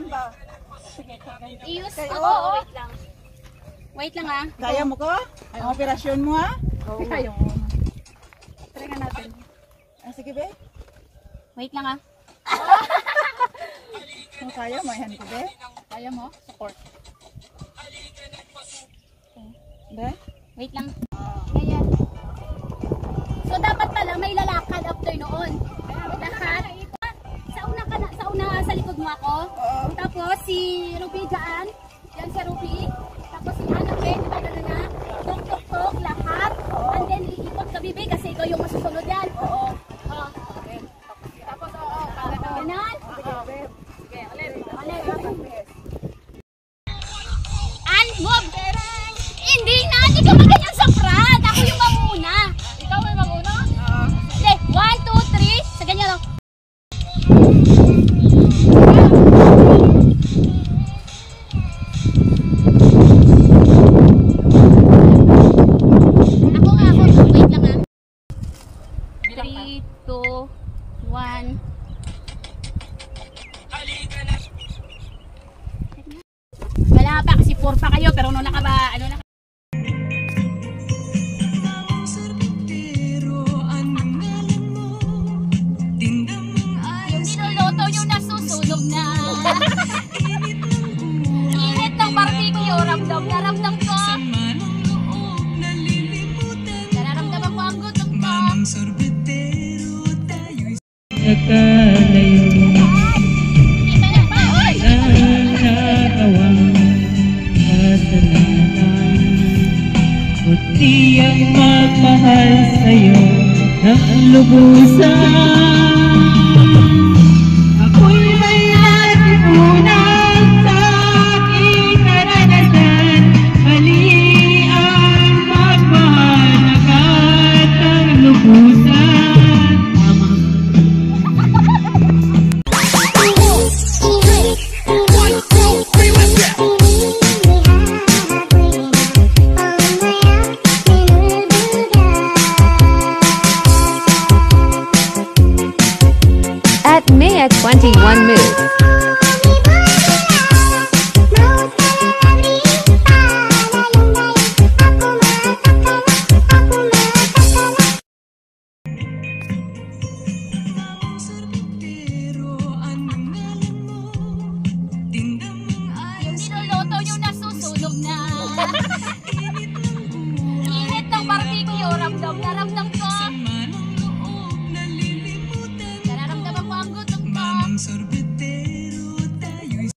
Saan ba? Sige, i-use ko. Wait lang. Wait lang ah. Kaya mo ko? Ang operasyon mo ha? Oo. Kaya mo. Try nga natin. Sige be. Wait lang ah. Kung kaya mo, yan ko be. Kaya mo? Support. Be? Wait lang. Ganyan. So dapat pala may lalakad after noon. Lahat. Sa una sa likod mo ako. Tapos si Ruby dyan. Yan si Ruby. Tapos si Ana Be, di ba gano'n na? Tok, lahat. And then iikot ka bibi kasi ikaw yung masusunod yan. Oo. Tapos ganon. Sige, ulit. And move. Hindi na, hindi ka maganyan sa front. Ako yung mamuna. Ikaw may mamuna? Hindi, 1, 2, 3. Sa ganyan lang. Wait lang ah. 3, 2, 1. Wala pa kasi 4 pa kayo pero ano na ka ba? Ano na? Yung niluluto yung nasusunog na. Init ng barbecue, ramdam na ramdam ko. Nararamdaman ko ang gutom ko. Di ang magmahal sa'yo ng lubusan.